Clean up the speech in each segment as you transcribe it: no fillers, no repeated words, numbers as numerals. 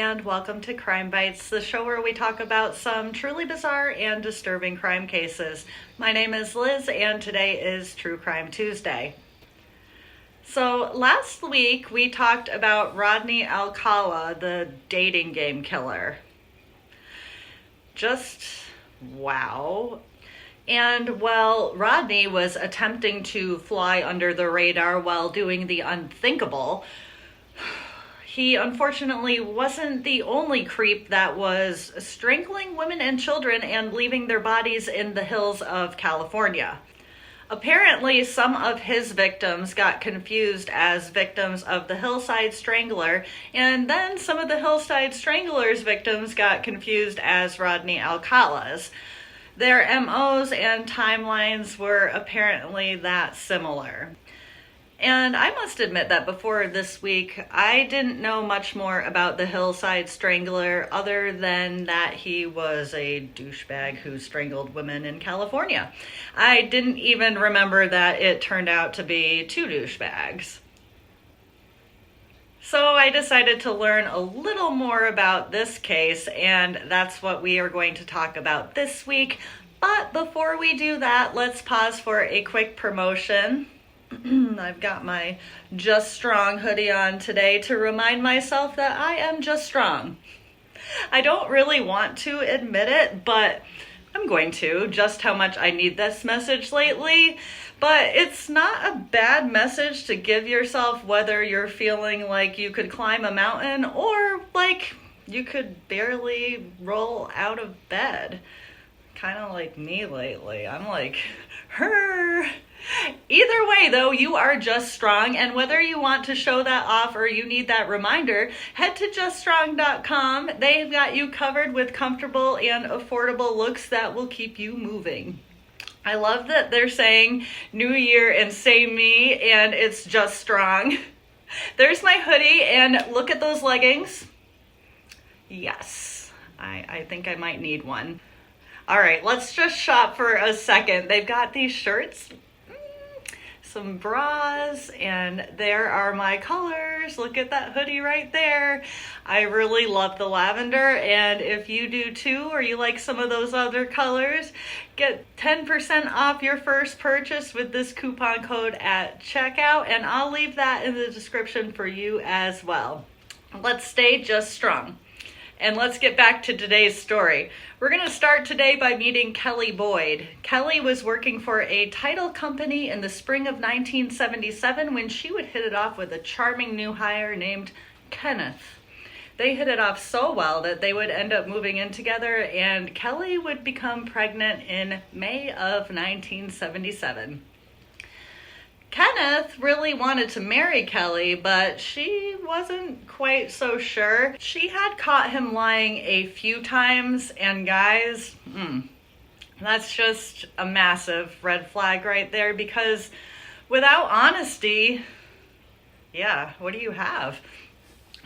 and welcome to Crime Bytes, the show where we talk about some truly bizarre and disturbing crime cases. My name is Liz, and today is True Crime Tuesday. So last week we talked about Rodney Alcala, the dating game killer. Just wow. And while Rodney was attempting to fly under the radar while doing the unthinkable, he unfortunately wasn't the only creep that was strangling women and children and leaving their bodies in the hills of California. Apparently, some of his victims got confused as victims of the Hillside Strangler, and then some of the Hillside Strangler's victims got confused as Rodney Alcala's. Their MOs and timelines were apparently that similar. And I must admit that before this week, I didn't know much more about the Hillside Strangler other than that he was a douchebag who strangled women in California. I didn't even remember that it turned out to be two douchebags. So I decided to learn a little more about this case, and that's what we are going to talk about this week. But before we do that, let's pause for a quick promotion. I've got my Just Strong hoodie on today to remind myself that I am just strong. I don't really want to admit it, but I'm going to, just how much I need this message lately. But it's not a bad message to give yourself whether you're feeling like you could climb a mountain or like you could barely roll out of bed. Kind of like me lately. I'm like, her. Either way, though, you are just strong, and whether you want to show that off or you need that reminder, head to juststrong.com. They've got you covered with comfortable and affordable looks that will keep you moving. I love that they're saying New Year and say me, and it's just strong. There's my hoodie, and look at those leggings. Yes, I think I might need one. All right, let's just shop for a second. They've got these shirts, some bras, and there are my colors. Look at that hoodie right there. I really love the lavender, and if you do too, or you like some of those other colors, get 10% off your first purchase with this coupon code at checkout, and I'll leave that in the description for you as well. Let's stay just strong. And let's get back to today's story. We're going to start today by meeting Kelli Boyd. Kelli was working for a title company in the spring of 1977 when she would hit it off with a charming new hire named Kenneth. They hit it off so well that they would end up moving in together, and Kelli would become pregnant in May of 1977. Kenneth really wanted to marry Kelli, but she wasn't quite so sure. She had caught him lying a few times, and guys, that's just a massive red flag right there, because without honesty, what do you have?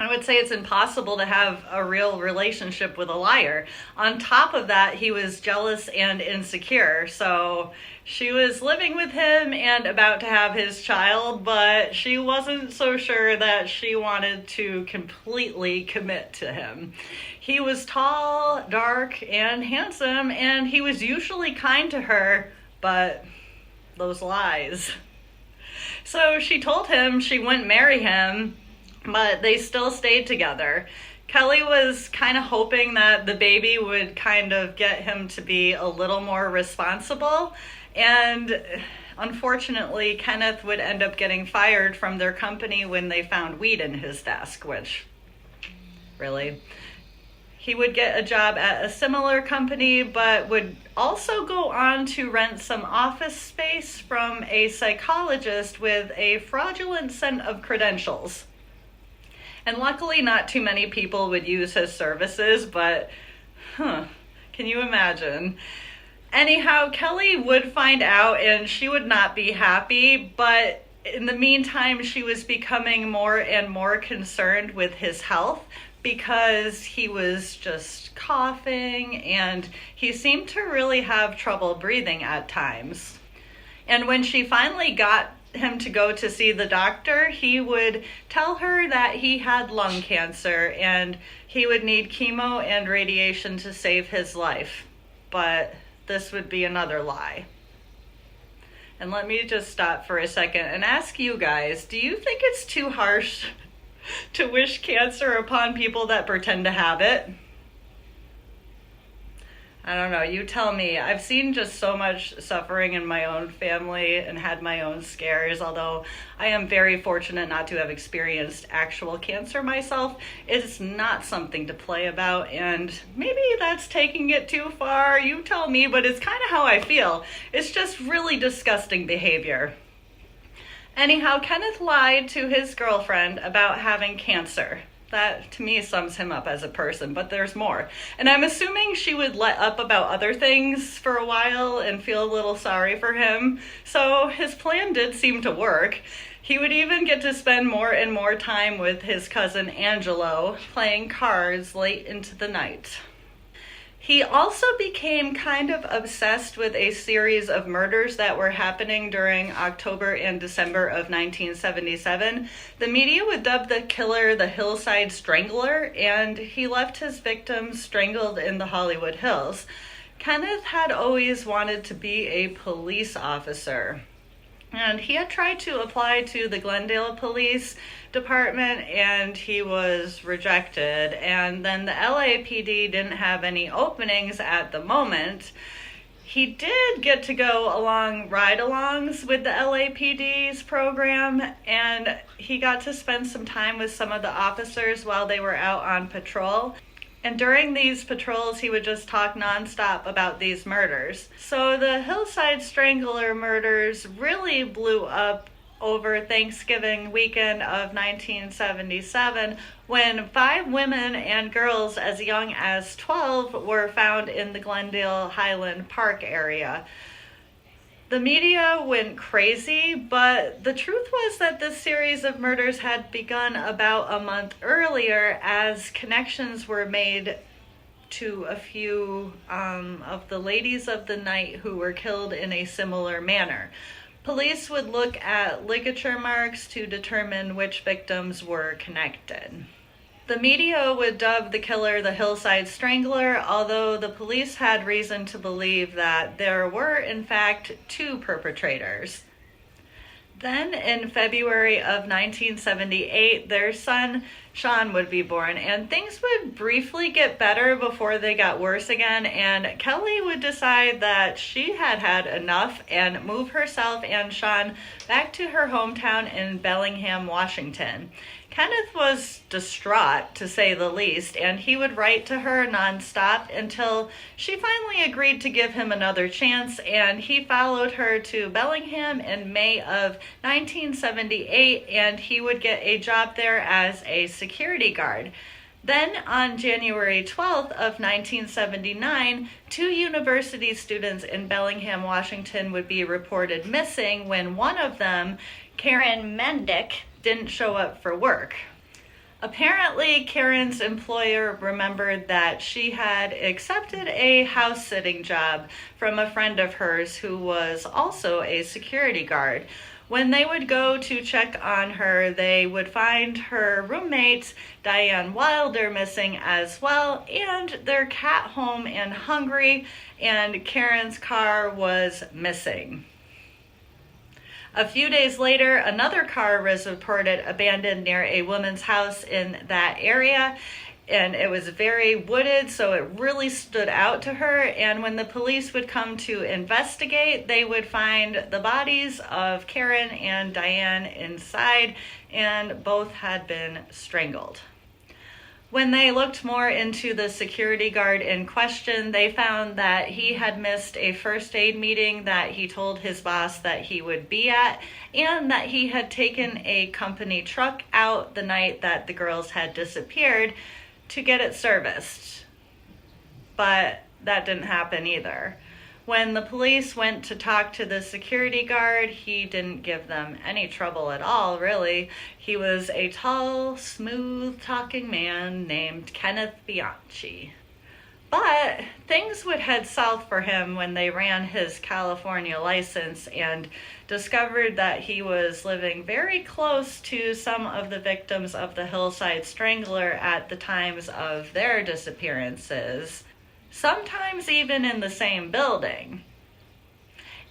I would say it's impossible to have a real relationship with a liar. On top of that, he was jealous and insecure. So she was living with him and about to have his child, but she wasn't so sure that she wanted to completely commit to him. He was tall, dark, and handsome, and he was usually kind to her, but those lies. So she told him she wouldn't marry him, but they still stayed together. Kelli was kind of hoping that the baby would kind of get him to be a little more responsible. And unfortunately, Kenneth would end up getting fired from their company when they found weed in his desk, which, really? He would get a job at a similar company, but would also go on to rent some office space from a psychologist with a fraudulent set of credentials. And luckily, not too many people would use his services, but, can you imagine? Anyhow, Kelli would find out, and she would not be happy, but in the meantime, she was becoming more and more concerned with his health because he was just coughing, and he seemed to really have trouble breathing at times. And when she finally got him to go to see the doctor, he would tell her that he had lung cancer and he would need chemo and radiation to save his life. But this would be another lie. And let me just stop for a second and ask you guys, do you think it's too harsh to wish cancer upon people that pretend to have it? I don't know, you tell me. I've seen just so much suffering in my own family and had my own scares, although I am very fortunate not to have experienced actual cancer myself. It's not something to play about, and maybe that's taking it too far. You tell me, but it's kind of how I feel. It's just really disgusting behavior. Anyhow, Kenneth lied to his girlfriend about having cancer. That, to me, sums him up as a person, but there's more. And I'm assuming she would let up about other things for a while and feel a little sorry for him. So his plan did seem to work. He would even get to spend more and more time with his cousin Angelo, playing cards late into the night. He also became kind of obsessed with a series of murders that were happening during October and December of 1977. The media would dub the killer the Hillside Strangler, and he left his victims strangled in the Hollywood Hills. Kenneth had always wanted to be a police officer, and he had tried to apply to the Glendale Police Department, and he was rejected. And then the LAPD didn't have any openings at the moment. He did get to go along ride-alongs with the LAPD's program, and he got to spend some time with some of the officers while they were out on patrol. And during these patrols, he would just talk nonstop about these murders. So the Hillside Strangler murders really blew up over Thanksgiving weekend of 1977, when 5 women and girls as young as 12 were found in the Glendale Highland Park area. The media went crazy, but the truth was that this series of murders had begun about a month earlier, as connections were made to a few of the ladies of the night who were killed in a similar manner. Police would look at ligature marks to determine which victims were connected. The media would dub the killer the Hillside Strangler, although the police had reason to believe that there were, in fact, 2 perpetrators. Then, in February of 1978, their son, Sean, would be born, and things would briefly get better before they got worse again, and Kelli would decide that she had had enough and move herself and Sean back to her hometown in Bellingham, Washington. Kenneth was distraught, to say the least, and he would write to her nonstop until she finally agreed to give him another chance, and he followed her to Bellingham in May of 1978, and he would get a job there as a security guard. Then, on January 12th of 1979, 2 university students in Bellingham, Washington would be reported missing when one of them, Karen Mandic, didn't show up for work. Apparently, Karen's employer remembered that she had accepted a house-sitting job from a friend of hers who was also a security guard. When they would go to check on her, they would find her roommate, Diane Wilder, missing as well, and their cat home and hungry, and Karen's car was missing. A few days later, another car was reported abandoned near a woman's house in that area, and it was very wooded, so it really stood out to her. And when the police would come to investigate, they would find the bodies of Karen and Diane inside, and both had been strangled. When they looked more into the security guard in question, they found that he had missed a first aid meeting that he told his boss that he would be at, and that he had taken a company truck out the night that the girls had disappeared to get it serviced. But that didn't happen either. When the police went to talk to the security guard, he didn't give them any trouble at all, really. He was a tall, smooth-talking man named Kenneth Bianchi. But things would head south for him when they ran his California license and discovered that he was living very close to some of the victims of the Hillside Strangler at the times of their disappearances, sometimes even in the same building.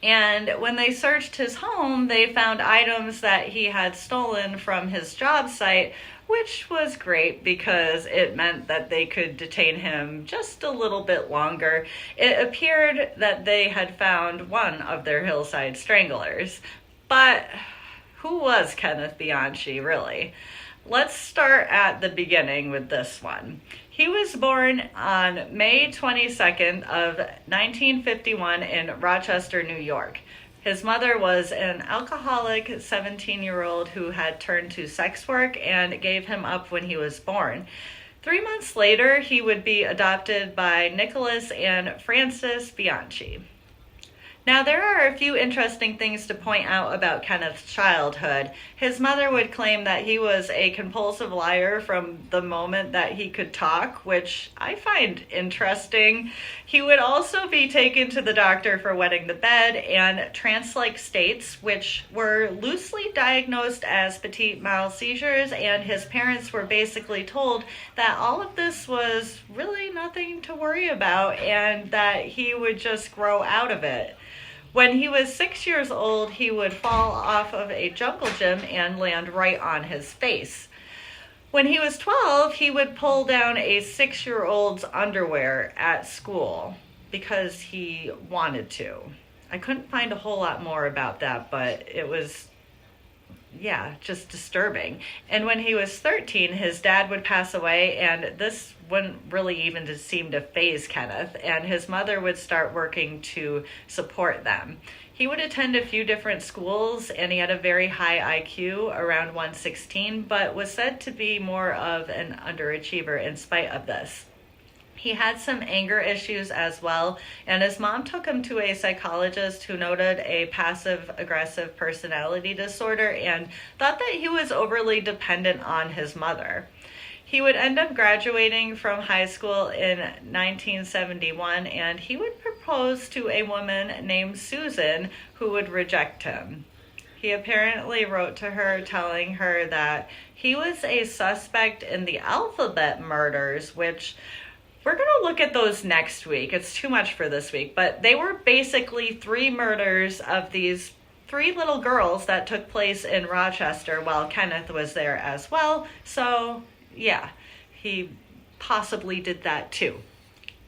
And when they searched his home, they found items that he had stolen from his job site, which was great because it meant that they could detain him just a little bit longer. It appeared that they had found one of their Hillside Stranglers. But who was Kenneth Bianchi, really? Let's start at the beginning with this one. He was born on May 22nd of 1951 in Rochester, New York. His mother was an alcoholic 17-year-old who had turned to sex work and gave him up when he was born. 3 months later, he would be adopted by Nicholas and Frances Bianchi. Now, there are a few interesting things to point out about Kenneth's childhood. His mother would claim that he was a compulsive liar from the moment that he could talk, which I find interesting. He would also be taken to the doctor for wetting the bed and trance-like states, which were loosely diagnosed as petit mal seizures, and his parents were basically told that all of this was really nothing to worry about and that he would just grow out of it. When he was 6 years old, he would fall off of a jungle gym and land right on his face. When he was 12, he would pull down a 6-year-old's underwear at school because he wanted to. I couldn't find a whole lot more about that, but it was, just disturbing. And when he was 13, his dad would pass away, and this wouldn't really even seem to faze Kenneth, and his mother would start working to support them. He would attend a few different schools, and he had a very high IQ, around 116, but was said to be more of an underachiever in spite of this. He had some anger issues as well, and his mom took him to a psychologist who noted a passive-aggressive personality disorder and thought that he was overly dependent on his mother. He would end up graduating from high school in 1971, and he would propose to a woman named Susan who would reject him. He apparently wrote to her telling her that he was a suspect in the Alphabet murders, which we're going to look at those next week. It's too much for this week, but they were basically 3 murders of these 3 little girls that took place in Rochester while Kenneth was there as well. So, he possibly did that too.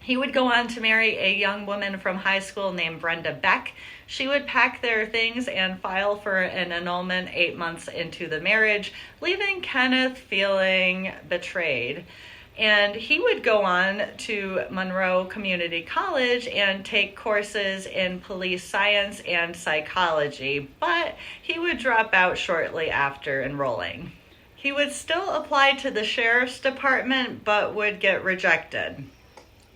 He would go on to marry a young woman from high school named Brenda Beck. She would pack their things and file for an annulment 8 months into the marriage, leaving Kenneth feeling betrayed. And he would go on to Monroe Community College and take courses in police science and psychology, but he would drop out shortly after enrolling. He would still apply to the sheriff's department, but would get rejected.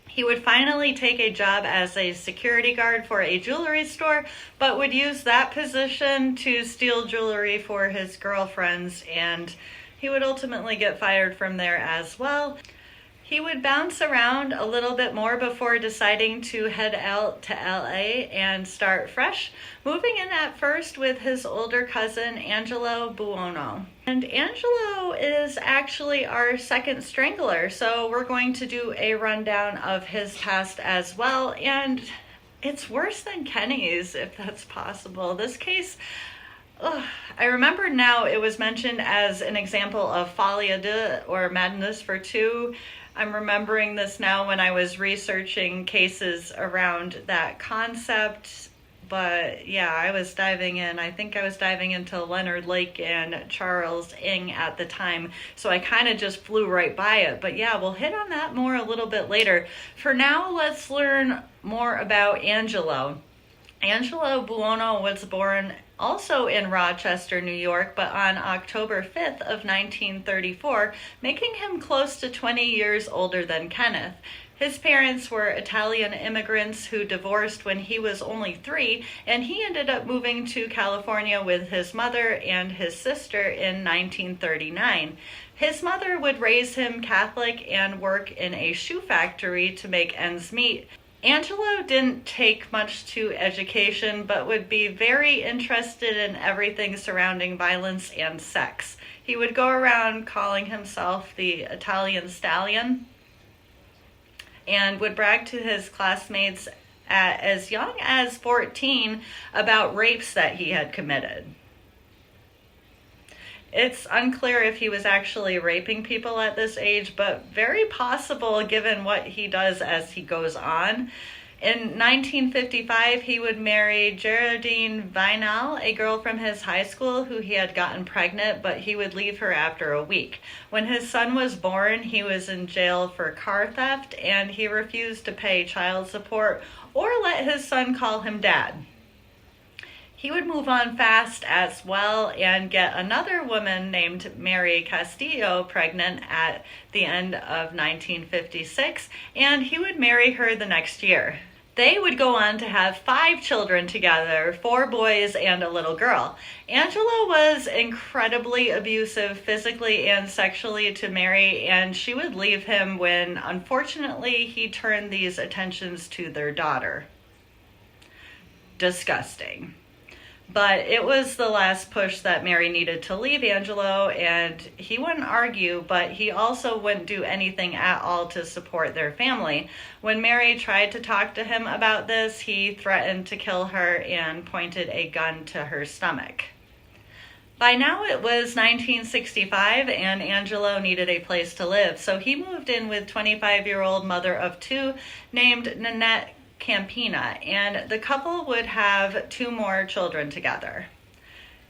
He would finally take a job as a security guard for a jewelry store, but would use that position to steal jewelry for his girlfriends, and he would ultimately get fired from there as well. He would bounce around a little bit more before deciding to head out to LA and start fresh, moving in at first with his older cousin, Angelo Buono. And Angelo is actually our second strangler, so we're going to do a rundown of his past as well, and it's worse than Kenny's, if that's possible. This case, I remember now it was mentioned as an example of folie à deux, or madness for two. I'm remembering this now when I was researching cases around that concept. But I was diving in. I think I was diving into Leonard Lake and Charles Ng at the time. So I kind of just flew right by it. But we'll hit on that more a little bit later. For now, let's learn more about Angelo. Angelo Buono was born also in Rochester, New York, but on October 5th of 1934, making him close to 20 years older than Kenneth. His parents were Italian immigrants who divorced when he was only 3, and he ended up moving to California with his mother and his sister in 1939. His mother would raise him Catholic and work in a shoe factory to make ends meet. Angelo didn't take much to education, but would be very interested in everything surrounding violence and sex. He would go around calling himself the Italian Stallion and would brag to his classmates at as young as 14 about rapes that he had committed. It's unclear if he was actually raping people at this age, but very possible given what he does as he goes on. In 1955, he would marry Geraldine Vinal, a girl from his high school who he had gotten pregnant, but he would leave her after a week. When his son was born, he was in jail for car theft, and he refused to pay child support or let his son call him dad. He would move on fast as well and get another woman named Mary Castillo pregnant at the end of 1956, and he would marry her the next year. They would go on to have 5 children together, 4 boys and a little girl. Angelo was incredibly abusive physically and sexually to Mary, and she would leave him when, unfortunately, he turned these attentions to their daughter. Disgusting. But it was the last push that Mary needed to leave Angelo, and he wouldn't argue, but he also wouldn't do anything at all to support their family. When Mary tried to talk to him about this, he threatened to kill her and pointed a gun to her stomach. By now it was 1965, and Angelo needed a place to live, so he moved in with 25-year-old mother of 2 named Nanette Campina, and the couple would have 2 more children together.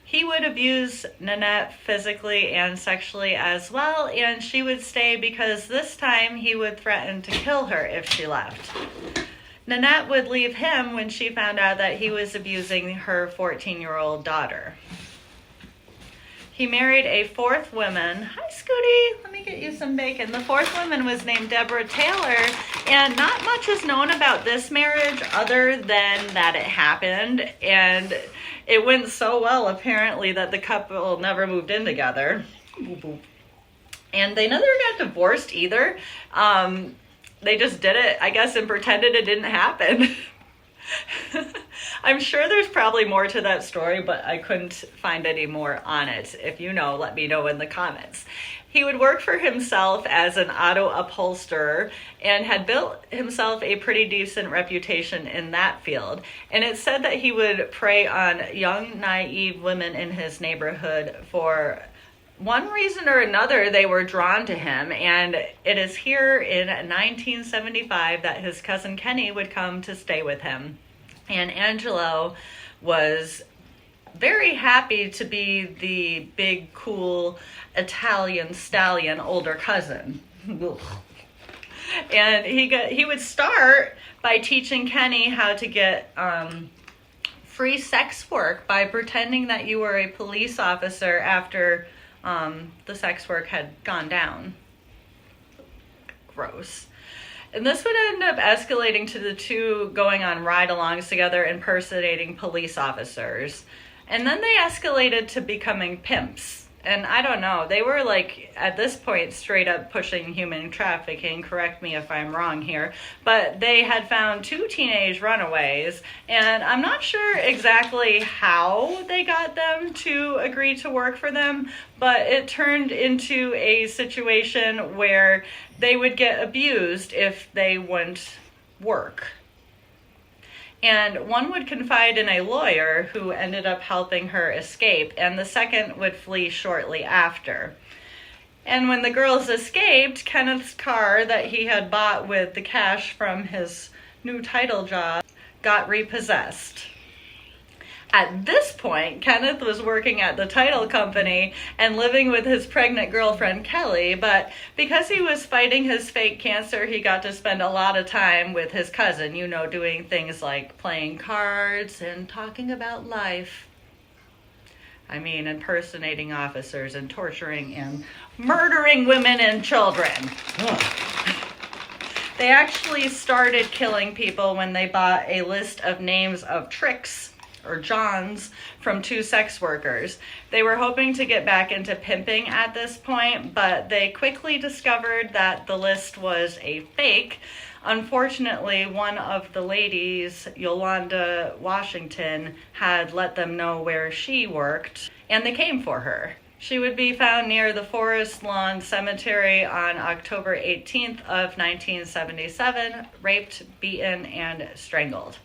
He would abuse Nanette physically and sexually as well, and she would stay because this time he would threaten to kill her if she left. Nanette would leave him when she found out that he was abusing her 14-year-old daughter. He married a 4th woman. Hi, Scooty. Let me get you some bacon. The 4th woman was named Deborah Taylor, and not much is known about this marriage other than that it happened, and it went so well, apparently, that the couple never moved in together. And they never got divorced either. They just did it, I guess, and pretended it didn't happen. I'm sure there's probably more to that story, but I couldn't find any more on it. If you know, let me know in the comments. He would work for himself as an auto upholsterer and had built himself a pretty decent reputation in that field. And it's said that he would prey on young, naive women in his neighborhood. For one reason or another, they were drawn to him, and it is here in 1975 that his cousin Kenny would come to stay with him. And Angelo was very happy to be the big, cool Italian stallion older cousin. And he would start by teaching Kenny how to get free sex work by pretending that you were a police officer after the sex work had gone down. Gross. And this would end up escalating to the 2 going on ride-alongs together, impersonating police officers. And then they escalated to becoming pimps. And I don't know, they were like, at this point, straight up pushing human trafficking. Correct me if I'm wrong here. But they had found 2 teenage runaways, and I'm not sure exactly how they got them to agree to work for them, but it turned into a situation where they would get abused if they wouldn't work. And one would confide in a lawyer who ended up helping her escape, and the second would flee shortly after. And when the girls escaped, Kenneth's car that he had bought with the cash from his new title job got repossessed. At this point, Kenneth was working at the title company and living with his pregnant girlfriend, Kelli, but because he was fighting his fake cancer, he got to spend a lot of time with his cousin, doing things like playing cards and talking about life. I mean, impersonating officers and torturing and murdering women and children. They actually started killing people when they bought a list of names of Tricks or Johns from 2 sex workers. They were hoping to get back into pimping at this point, but they quickly discovered that the list was a fake. Unfortunately, one of the ladies, Yolanda Washington, had let them know where she worked, and they came for her. She would be found near the Forest Lawn Cemetery on October 18th of 1977, raped, beaten, and strangled.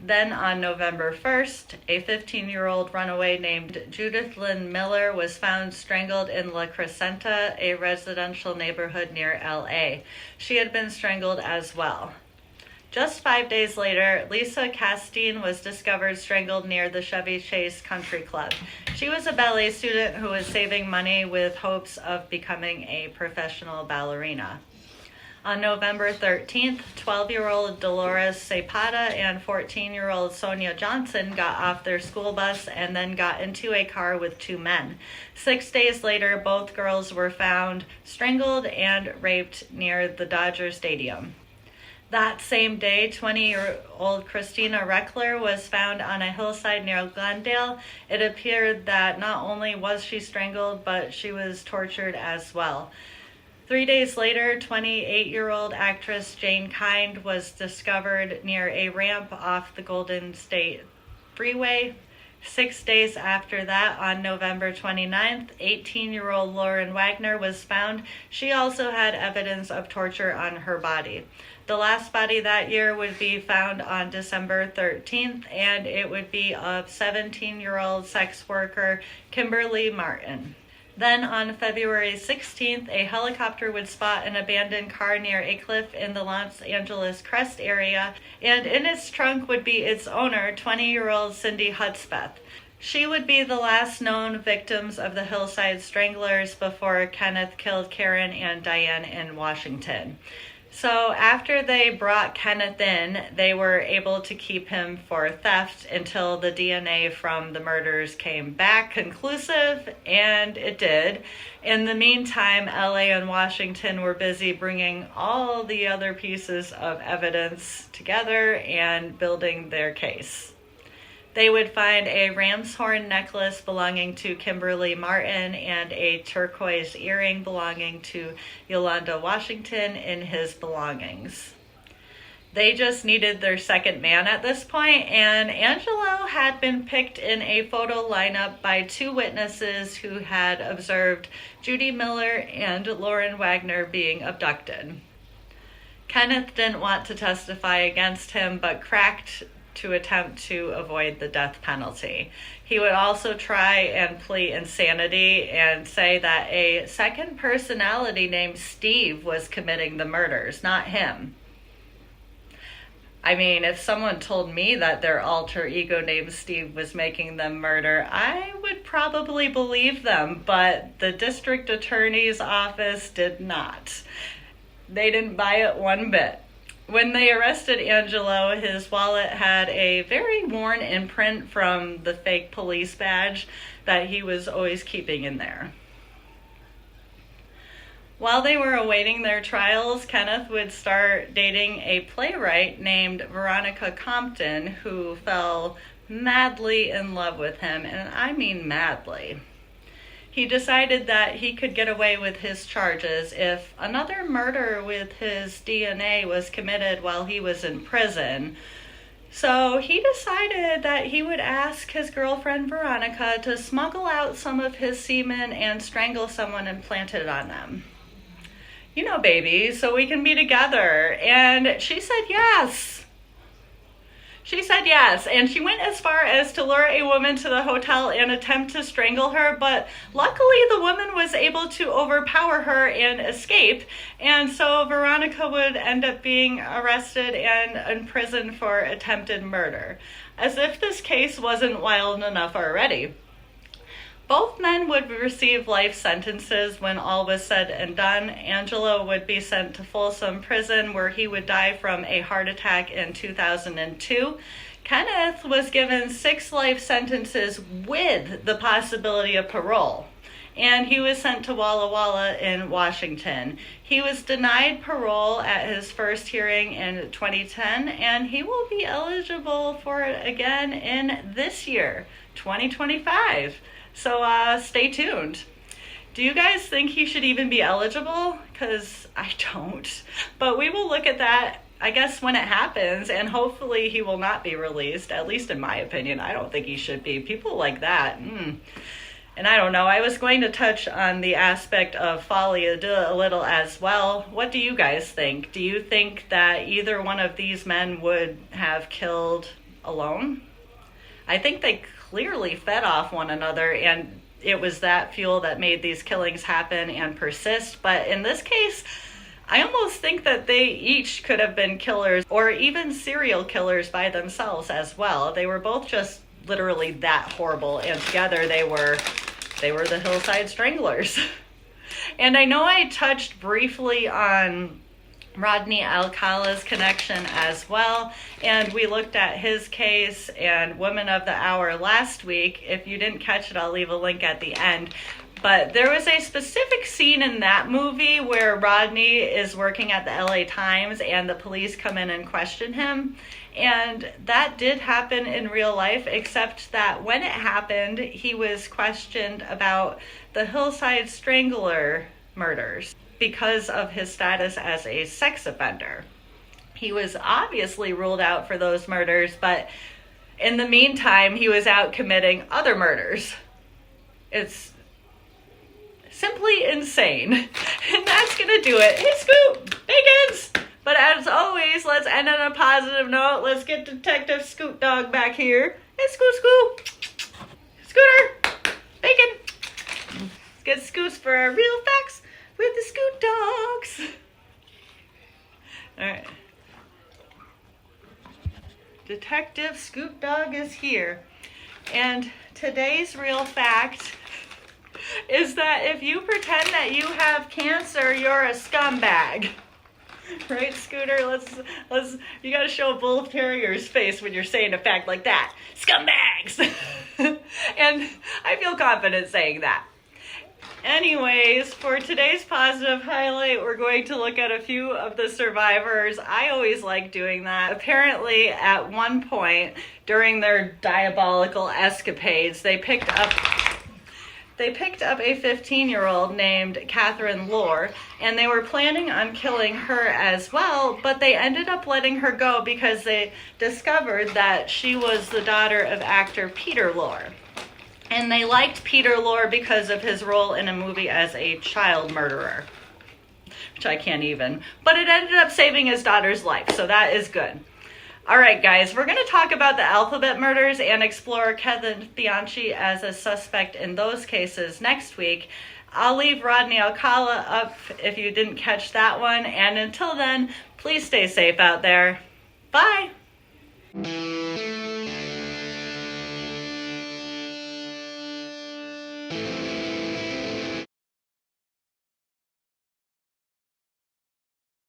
Then on November 1st, a 15-year-old runaway named Judith Lynn Miller was found strangled in La Crescenta, a residential neighborhood near LA. She had been strangled as well. Just 5 days later, Lissa Kastin was discovered strangled near the Chevy Chase Country Club. She was a ballet student who was saving money with hopes of becoming a professional ballerina. On November 13th, 12-year-old Delores Cepeda and 14-year-old Sonja Johnson got off their school bus and then got into a car with 2 men. 6 days later, both girls were found strangled and raped near the Dodger Stadium. That same day, 20-year-old Kristin Weckler was found on a hillside near Glendale. It appeared that not only was she strangled, but she was tortured as well. 3 days later, 28-year-old actress Jane Kind was discovered near a ramp off the Golden State Freeway. 6 days after that, on November 29th, 18-year-old Lauren Wagner was found. She also had evidence of torture on her body. The last body that year would be found on December 13th, and it would be of 17-year-old sex worker Kimberely Martin. Then on February 16th, a helicopter would spot an abandoned car near a cliff in the Los Angeles Crest area, and in its trunk would be its owner, 20-year-old Cindy Hudspeth. She would be the last known victims of the Hillside Stranglers before Kenneth killed Karen and Diane in Washington. So after they brought Kenneth in, they were able to keep him for theft until the DNA from the murders came back conclusive, and it did. In the meantime, LA and Washington were busy bringing all the other pieces of evidence together and building their case. They would find a ram's horn necklace belonging to Kimberly Martin and a turquoise earring belonging to Yolanda Washington in his belongings. They just needed their second man at this point, and Angelo had been picked in a photo lineup by 2 witnesses who had observed Judy Miller and Lauren Wagner being abducted. Kenneth didn't want to testify against him, but cracked to attempt to avoid the death penalty. He would also try and plead insanity and say that a second personality named Steve was committing the murders, not him. I mean, if someone told me that their alter ego named Steve was making them murder, I would probably believe them, but the district attorney's office did not. They didn't buy it one bit. When they arrested Angelo, his wallet had a very worn imprint from the fake police badge that he was always keeping in there. While they were awaiting their trials, Kenneth would start dating a playwright named Veronica Compton, who fell madly in love with him, and I mean madly. He decided that he could get away with his charges if another murder with his DNA was committed while he was in prison. So he decided that he would ask his girlfriend Veronica to smuggle out some of his semen and strangle someone and plant it on them. You know, baby, so we can be together. And she said yes. She said yes, and she went as far as to lure a woman to the hotel and attempt to strangle her, but luckily the woman was able to overpower her and escape, and so Veronica would end up being arrested and imprisoned for attempted murder. As if this case wasn't wild enough already. Both men would receive life sentences when all was said and done. Angelo would be sent to Folsom Prison, where he would die from a heart attack in 2002. Kenneth was given 6 life sentences with the possibility of parole. and he was sent to Walla Walla in Washington. He was denied parole at his first hearing in 2010, and he will be eligible for it again in this year, 2025. So stay tuned. Do you guys think he should even be eligible? Because I don't. But we will look at that, I guess, when it happens, and hopefully he will not be released, at least in my opinion. I don't think he should be. People like that, And I don't know, I was going to touch on the aspect of folie à deux a little as well. What do you guys think? Do you think that either one of these men would have killed alone? I think they clearly fed off one another, and it was that fuel that made these killings happen and persist. But in this case, I almost think that they each could have been killers or even serial killers by themselves as well. They were both just literally that horrible, and together they were the Hillside Stranglers. And I know I touched briefly on Rodney Alcala's connection as well, and we looked at his case and Woman of the Hour last week. If you didn't catch it, I'll leave a link at the end. But there was a specific scene in that movie where Rodney is working at the LA Times and the police come in and question him. And that did happen in real life, except that when it happened, he was questioned about the Hillside Strangler murders because of his status as a sex offender. He was obviously ruled out for those murders, but in the meantime, he was out committing other murders. It's simply insane. And that's gonna do it. Hey, Scoop! Bacons! But as always, let's end on a positive note. Let's get Detective Scoot Dog back here. Hey, Scoot! Scooter! Bacon! Let's get Scoots for our real facts with the Scoot Dogs. All right. Detective Scoot Dog is here. And today's real fact is that if you pretend that you have cancer, you're a scumbag. Right, Scooter? Let's you gotta show a bull terrier's face when you're saying a fact like that. Scumbags! And I feel confident saying that. Anyways, for today's positive highlight, we're going to look at a few of the survivors. I always like doing that. Apparently, at one point during their diabolical escapades, they picked up a 15-year-old named Catherine Lore, and they were planning on killing her as well, but they ended up letting her go because they discovered that she was the daughter of actor Peter Lore. And they liked Peter Lore because of his role in a movie as a child murderer, which I can't even. But it ended up saving his daughter's life, so that is good. All right, guys, we're going to talk about the alphabet murders and explore Kenneth Bianchi as a suspect in those cases next week. I'll leave Rodney Alcala up if you didn't catch that one. And until then, please stay safe out there. Bye.